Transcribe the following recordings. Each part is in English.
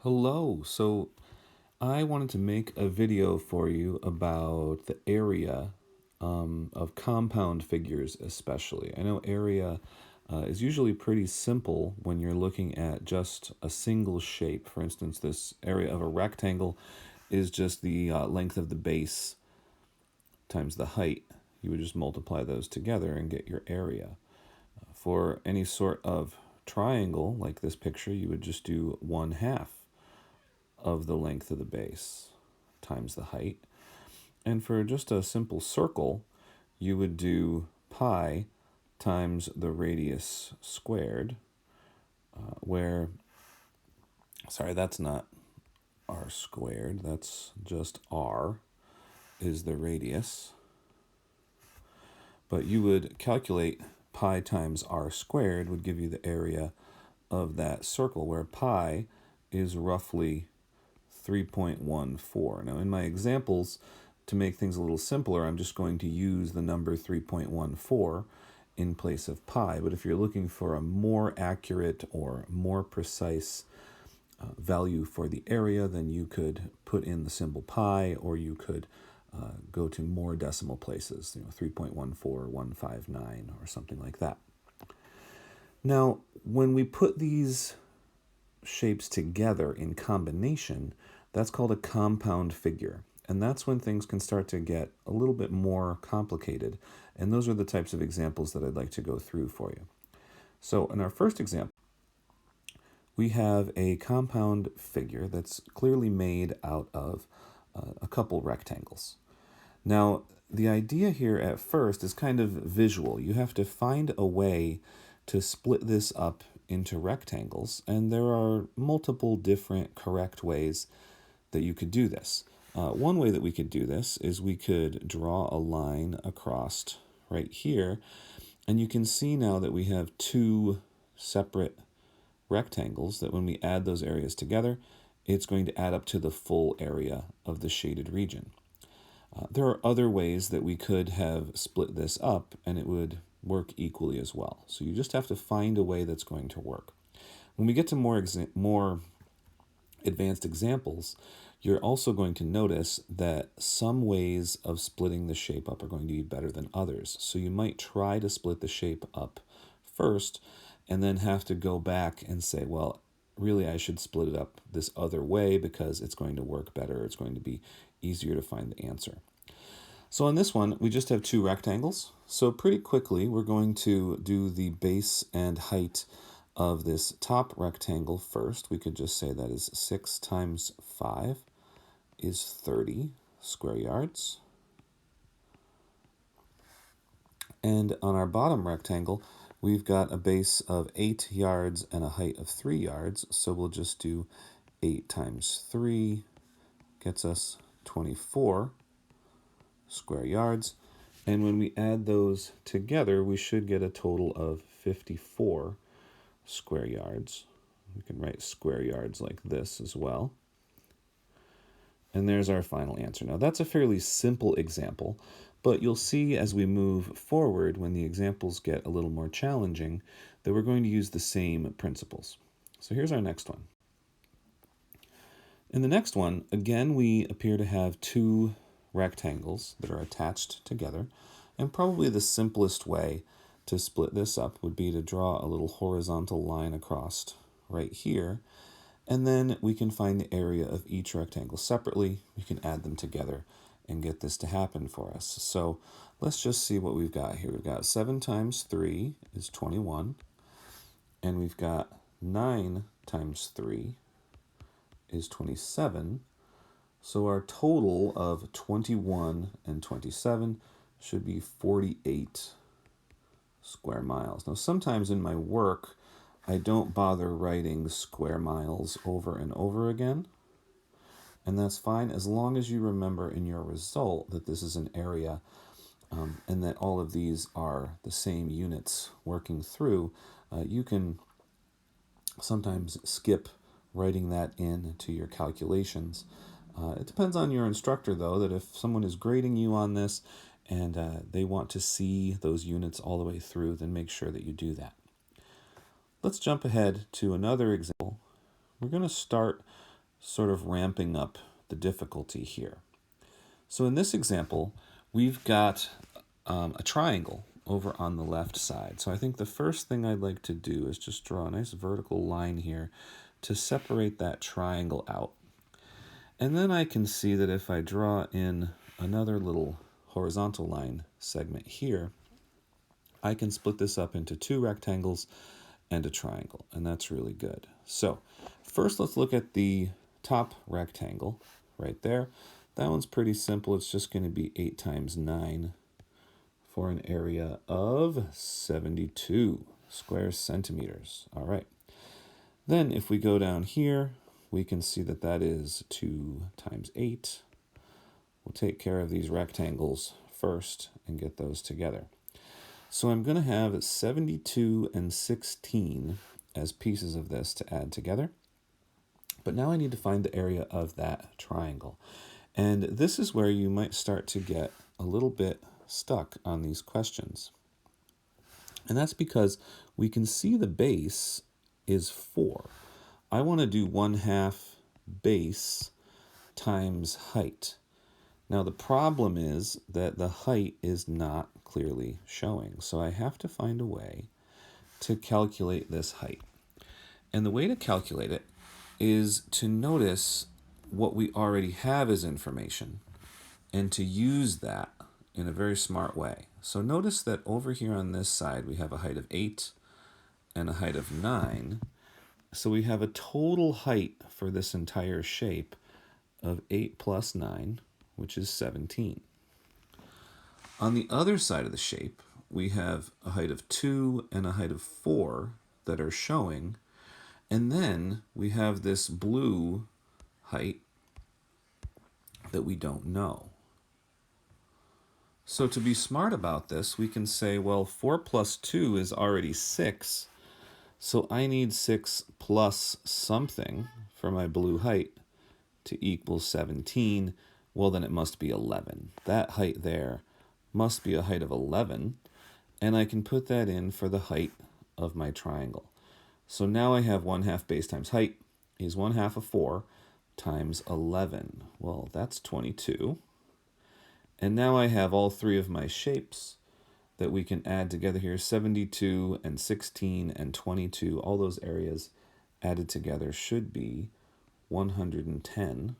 Hello. So I wanted to make a video for you about the area of compound figures, especially. I know area is usually pretty simple when you're looking at just a single shape. For instance, this area of a rectangle is just the length of the base times the height. You would just multiply those together and get your area. For any sort of triangle, like this picture, you would just do 1/2 of the length of the base times the height. And for just a simple circle, you would do pi times the radius squared, where, sorry, that's not r squared, that's just r is the radius. But you would calculate pi times r squared would give you the area of that circle, where pi is roughly 3.14. Now, in my examples, to make things a little simpler, I'm just going to use the number 3.14 in place of pi. But if you're looking for a more accurate or more precise value for the area, then you could put in the symbol pi, or you could go to more decimal places, 3.14159 or something like that. Now, when we put these shapes together in combination, that's called a compound figure. And that's when things can start to get a little bit more complicated. And those are the types of examples that I'd like to go through for you. So in our first example, we have a compound figure that's clearly made out of a couple rectangles. Now, the idea here at first is kind of visual. You have to find a way to split this up into rectangles, and there are multiple different correct ways that you could do this. One way that we could do this is we could draw a line across right here, and you can see now that we have two separate rectangles that when we add those areas together, it's going to add up to the full area of the shaded region. There are other ways that we could have split this up and it would work equally as well. So you just have to find a way that's going to work. When we get to more advanced examples, you're also going to notice that some ways of splitting the shape up are going to be better than others. So you might try to split the shape up first and then have to go back and say, well, really I should split it up this other way because it's going to work better. It's going to be easier to find the answer. So on this one, we just have two rectangles. So pretty quickly, we're going to do the base and height of this top rectangle first. We could just say that is 6 times 5 is 30 square yards. And on our bottom rectangle, we've got a base of 8 yards and a height of 3 yards. So we'll just do 8 times 3 gets us 24 square yards. And when we add those together, we should get a total of 54 square yards. We can write square yards like this as well. And there's our final answer. Now, that's a fairly simple example, but you'll see as we move forward, when the examples get a little more challenging, that we're going to use the same principles. So here's our next one. In the next one, again, we appear to have two rectangles that are attached together, and probably the simplest way to split this up would be to draw a little horizontal line across right here, and then we can find the area of each rectangle separately. We can add them together and get this to happen for us. So let's just see what we've got here. We've got 7 times 3 is 21, and we've got 9 times 3 is 27. So our total of 21 and 27 should be 48 square miles. Now, sometimes in my work, I don't bother writing square miles over and over again. And that's fine as long as you remember in your result that this is an area and that all of these are the same units working through. You can sometimes skip writing that in to your calculations. It depends on your instructor, though, that if someone is grading you on this and they want to see those units all the way through, then make sure that you do that. Let's jump ahead to another example. We're going to start sort of ramping up the difficulty here. So in this example, we've got a triangle over on the left side. So I think the first thing I'd like to do is just draw a nice vertical line here to separate that triangle out. And then I can see that if I draw in another little horizontal line segment here, I can split this up into two rectangles and a triangle, and that's really good. So first let's look at the top rectangle right there. That one's pretty simple. It's just going to be 8 times 9 for an area of 72 square centimeters. All right. Then if we go down here, we can see that that is 2 times 8. We'll take care of these rectangles first and get those together. So I'm going to have 72 and 16 as pieces of this to add together. But now I need to find the area of that triangle. And this is where you might start to get a little bit stuck on these questions. And that's because we can see the base is 4. I want to do 1/2 base times height. Now the problem is that the height is not clearly showing. So I have to find a way to calculate this height. And the way to calculate it is to notice what we already have as information and to use that in a very smart way. So notice that over here on this side we have a height of 8 and a height of 9. So we have a total height for this entire shape of 8 plus 9, which is 17. On the other side of the shape, we have a height of 2 and a height of 4 that are showing. And then we have this blue height that we don't know. So to be smart about this, we can say, well, 4 plus 2 is already 6. So I need 6 plus something for my blue height to equal 17. Well, then it must be 11. That height there must be a height of 11. And I can put that in for the height of my triangle. So now I have 1/2 base times height is 1/2 of 4 times 11. Well, that's 22. And now I have all three of my shapes that we can add together here. 72 and 16 and 22, all those areas added together should be 110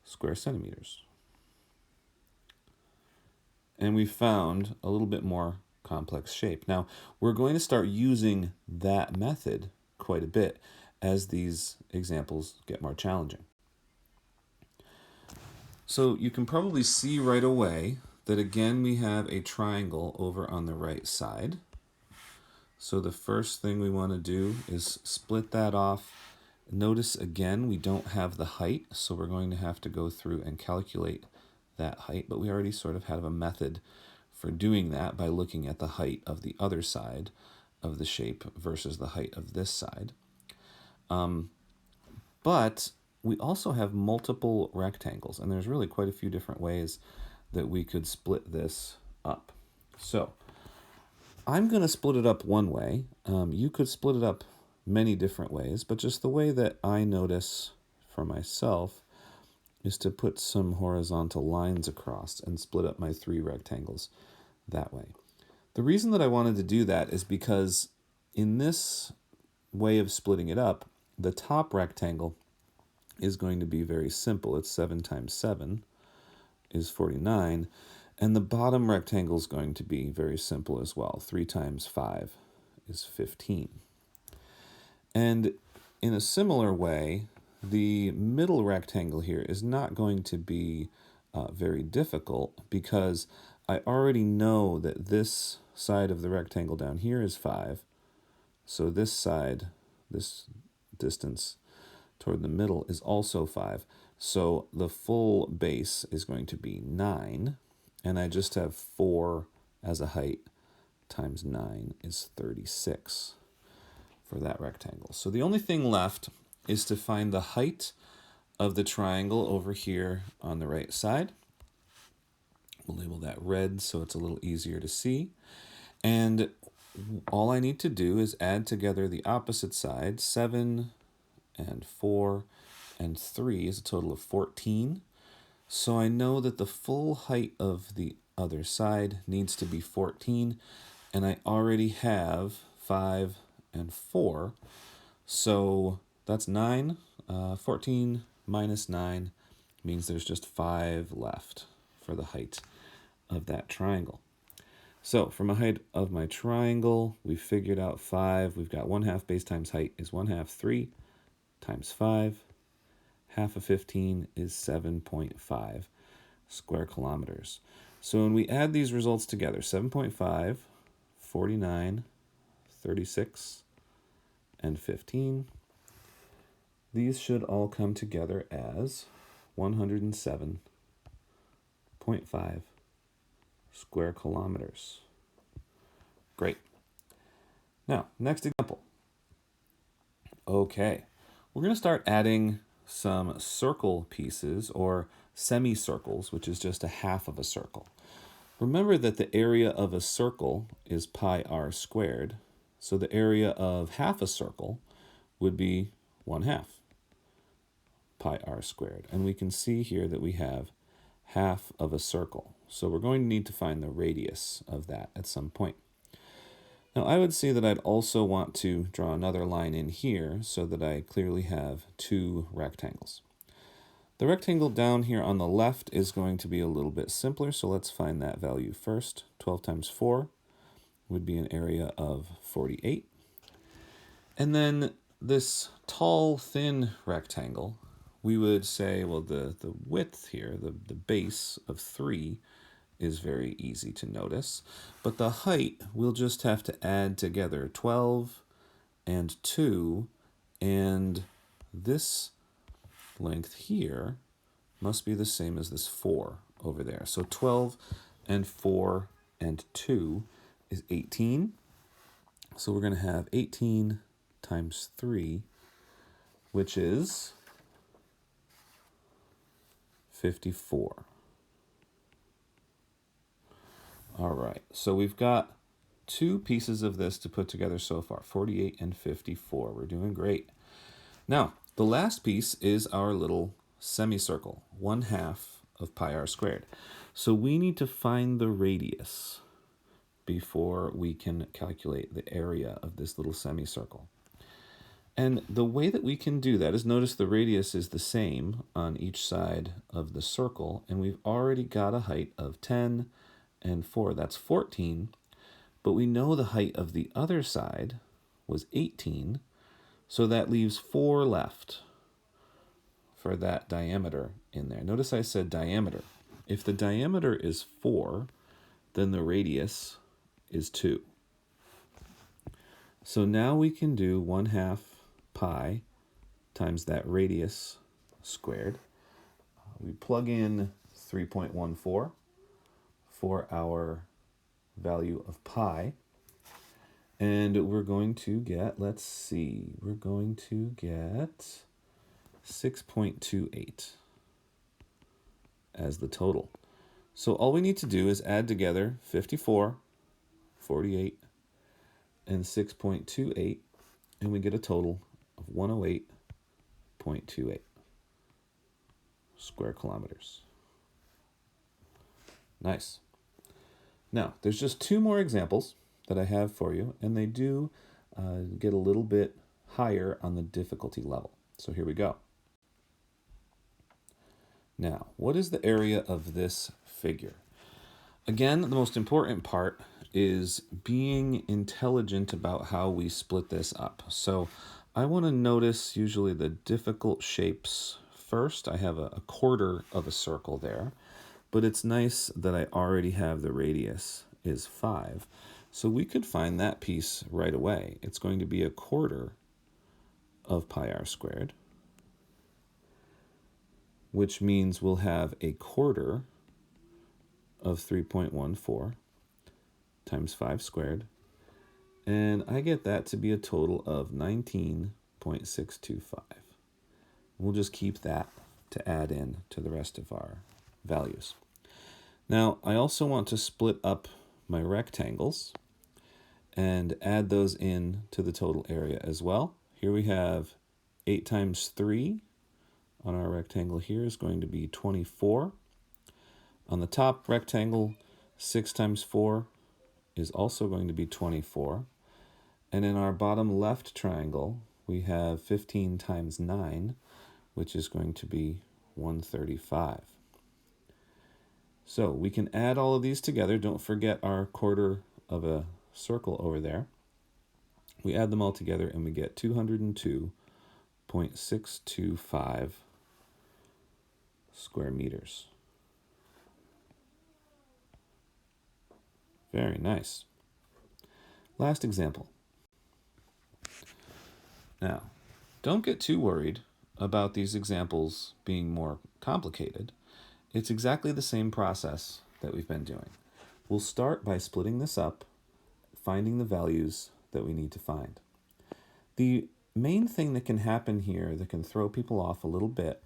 square centimeters. And we found a little bit more complex shape. Now, we're going to start using that method quite a bit as these examples get more challenging. So you can probably see right away that again we have a triangle over on the right side. So the first thing we want to do is split that off. Notice again we don't have the height, so we're going to have to go through and calculate that height, but we already sort of have a method for doing that by looking at the height of the other side of the shape versus the height of this side. But we also have multiple rectangles, and there's really quite a few different ways that we could split this up. So I'm going to split it up one way. You could split it up many different ways, but just the way that I notice for myself is to put some horizontal lines across and split up my 3 rectangles that way. The reason that I wanted to do that is because in this way of splitting it up, the top rectangle is going to be very simple. It's 7 times 7 is 49. And the bottom rectangle is going to be very simple as well. 3 times 5 is 15. And in a similar way, the middle rectangle here is not going to be very difficult because I already know that this side of the rectangle down here is 5. So this side, this distance toward the middle is also 5. So the full base is going to be 9. And I just have 4 as a height times 9 is 36 for that rectangle. So the only thing left is to find the height of the triangle over here on the right side. We'll label that red so it's a little easier to see. And all I need to do is add together the opposite side, 7 and 4 and 3 is a total of 14. So I know that the full height of the other side needs to be 14, and I already have 5 and 4. So that's 9. 14 minus 9 means there's just 5 left for the height of that triangle. So for my height of my triangle, we figured out 5. We've got 1/2 base times height is 1/2, 3 times 5. Half of 15 is 7.5 square kilometers. So when we add these results together, 7.5, 49, 36, and 15, these should all come together as 107.5 square kilometers. Great. Now, next example. Okay, we're going to start adding some circle pieces or semicircles, which is just a half of a circle. Remember that the area of a circle is pi r squared, so the area of half a circle would be 1/2 pi r squared. And we can see here that we have half of a circle. So we're going to need to find the radius of that at some point. Now I would say that I'd also want to draw another line in here so that I clearly have 2 rectangles. The rectangle down here on the left is going to be a little bit simpler, so let's find that value first. 12 times 4 would be an area of 48. And then this tall, thin rectangle, we would say, well, the width here, the base of 3 is very easy to notice. But the height, we'll just have to add together 12 and 2, and this length here must be the same as this 4 over there. So 12 and 4 and 2 is 18. So we're going to have 18 times 3, which is 54. All right, so we've got 2 pieces of this to put together so far, 48 and 54. We're doing great. Now, the last piece is our little semicircle, 1/2 of pi r squared. So we need to find the radius before we can calculate the area of this little semicircle. And the way that we can do that is, notice the radius is the same on each side of the circle, and we've already got a height of 10 and 4. That's 14, but we know the height of the other side was 18, so that leaves 4 left for that diameter in there. Notice I said diameter. If the diameter is 4, then the radius is 2. So now we can do 1/2 pi times that radius squared. We plug in 3.14 for our value of pi. And we're going to get, let's see, we're going to get 6.28 as the total. So all we need to do is add together 54, 48, and 6.28, and we get a total of 108.28 square kilometers. Nice. Now, there's just 2 more examples that I have for you, and they do get a little bit higher on the difficulty level. So here we go. Now, what is the area of this figure? Again, the most important part is being intelligent about how we split this up. So I want to notice usually the difficult shapes first. I have a quarter of a circle there, but it's nice that I already have the radius is 5. So we could find that piece right away. It's going to be a quarter of pi r squared, which means we'll have a quarter of 3.14 times 5 squared, and I get that to be a total of 19.625. We'll just keep that to add in to the rest of our values. Now, I also want to split up my rectangles and add those in to the total area as well. Here we have 8 times 3, on our rectangle here is going to be 24. On the top rectangle, 6 times 4 is also going to be 24. And in our bottom left triangle, we have 15 times 9, which is going to be 135. So we can add all of these together. Don't forget our quarter of a circle over there. We add them all together and we get 202.625 square meters. Very nice. Last example. Now, don't get too worried about these examples being more complicated. It's exactly the same process that we've been doing. We'll start by splitting this up, finding the values that we need to find. The main thing that can happen here that can throw people off a little bit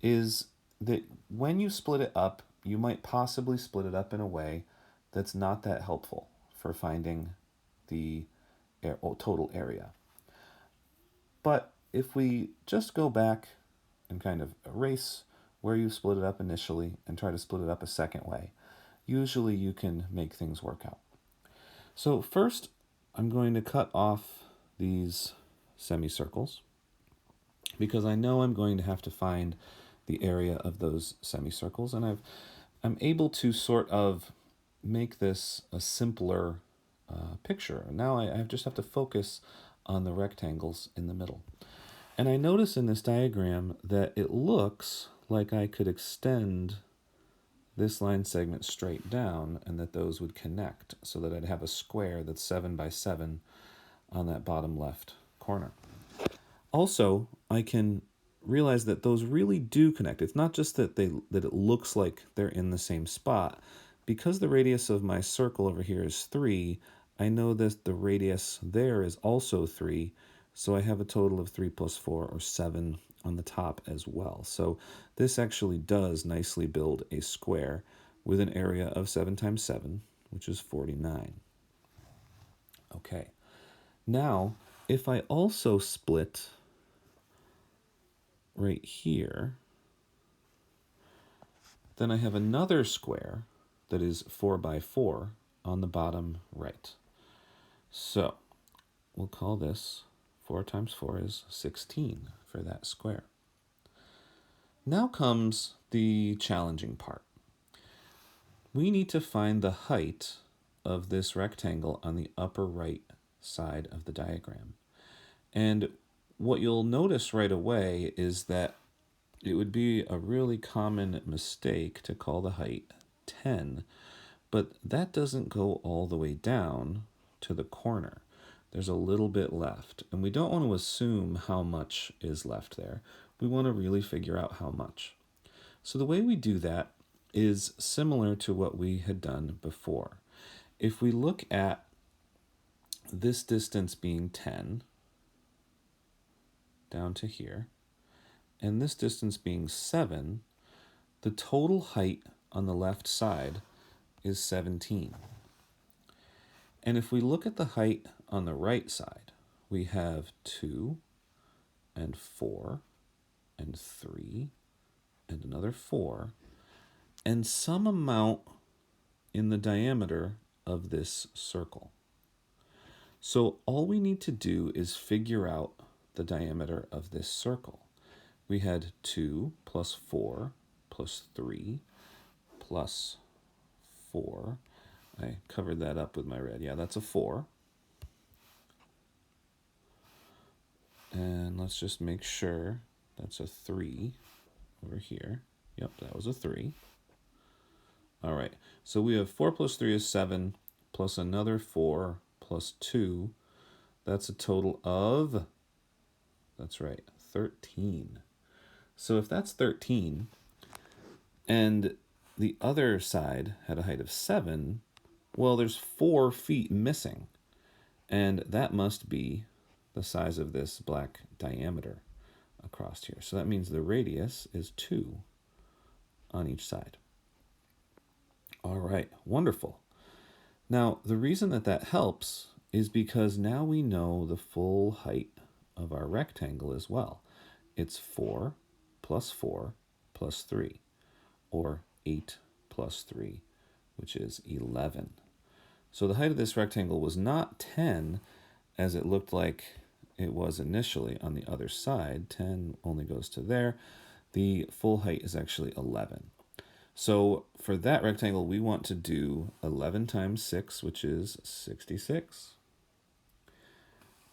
is that when you split it up, you might possibly split it up in a way that's not that helpful for finding the total area. But if we just go back and kind of erase where you split it up initially and try to split it up a second way, usually you can make things work out. So first, I'm going to cut off these semicircles because I know I'm going to have to find the area of those semicircles, and I'm able to sort of make this a simpler picture. Now I just have to focus on the rectangles in the middle. And I notice in this diagram that it looks like I could extend this line segment straight down and that those would connect so that I'd have a square that's 7 by 7 on that bottom left corner. Also, I can realize that those really do connect. It's not just that it looks like they're in the same spot. Because the radius of my circle over here is 3, I know that the radius there is also 3, so I have a total of 3 plus 4, or 7, on the top as well. So this actually does nicely build a square with an area of 7 times 7, which is 49. Okay, now if I also split right here, then I have another square that is 4 by 4 on the bottom right. So we'll call this 4 times 4 is 16 for that square. Now comes the challenging part. We need to find the height of this rectangle on the upper right side of the diagram. And what you'll notice right away is that it would be a really common mistake to call the height 10, but that doesn't go all the way down to the corner. There's a little bit left, and we don't want to assume how much is left there. We want to really figure out how much. So the way we do that is similar to what we had done before. If we look at this distance being 10 down to here, and this distance being 7, the total height on the left side is 17. And if we look at the height on the right side, we have 2 and 4 and 3 and another 4 and some amount in the diameter of this circle. So all we need to do is figure out the diameter of this circle. We had 2 plus 4 plus 3 plus 4. I covered that up with my red. Yeah, that's a 4. And let's just make sure that's a 3 over here. Yep, that was a 3. All right, so we have 4 plus 3 is 7, plus another 4 plus 2. That's a total of, that's right, 13. So if that's 13, and the other side had a height of 7, well, there's 4 feet missing, and that must be the size of this black diameter across here. So that means the radius is 2 on each side. All right, wonderful. Now, the reason that helps is because now we know the full height of our rectangle as well. It's 4 plus 4 plus 3, or 8 plus 3, which is 11. So the height of this rectangle was not 10, as it looked like it was initially on the other side. 10 only goes to there. The full height is actually 11. So for that rectangle, we want to do 11 times 6, which is 66.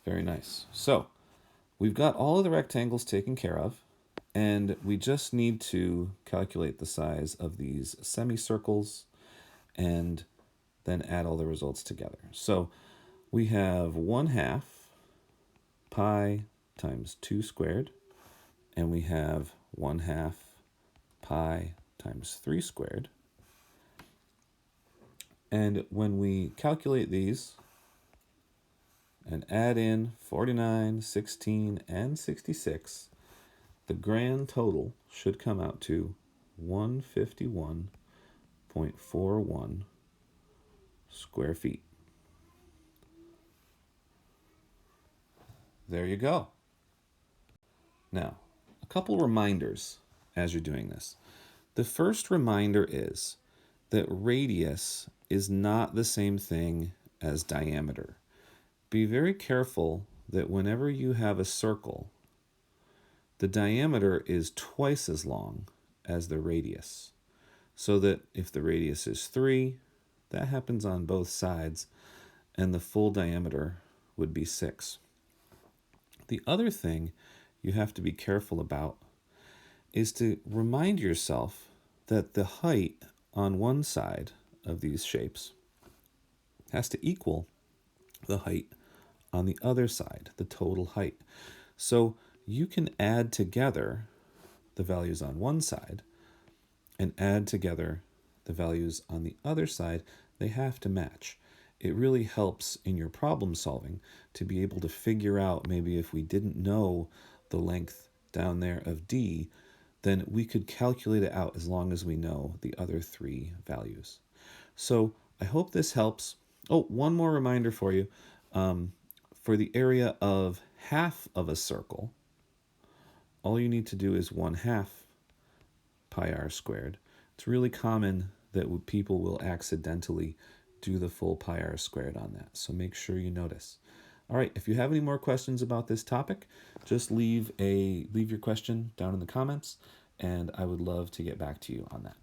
Very nice. So we've got all of the rectangles taken care of, and we just need to calculate the size of these semicircles and then add all the results together. So we have 1/2 pi times 2 squared, and we have 1/2 pi times 3 squared. And when we calculate these and add in 49, 16, and 66, the grand total should come out to 151.41 square feet. There you go. Now, a couple reminders as you're doing this. The first reminder is that radius is not the same thing as diameter. Be very careful that whenever you have a circle, the diameter is twice as long as the radius. So that if the radius is 3, that happens on both sides, and the full diameter would be 6. The other thing you have to be careful about is to remind yourself that the height on one side of these shapes has to equal the height on the other side, the total height. So you can add together the values on one side and add together the values on the other side. They have to match. It really helps in your problem solving to be able to figure out, maybe if we didn't know the length down there of D, then we could calculate it out as long as we know the other 3 values. So I hope this helps. Oh, one more reminder for you. For the area of half of a circle, all you need to do is 1/2 pi r squared. It's really common that people will accidentally do the full pi r squared on that, so make sure you notice. All right, if you have any more questions about this topic, just leave your question down in the comments, and I would love to get back to you on that.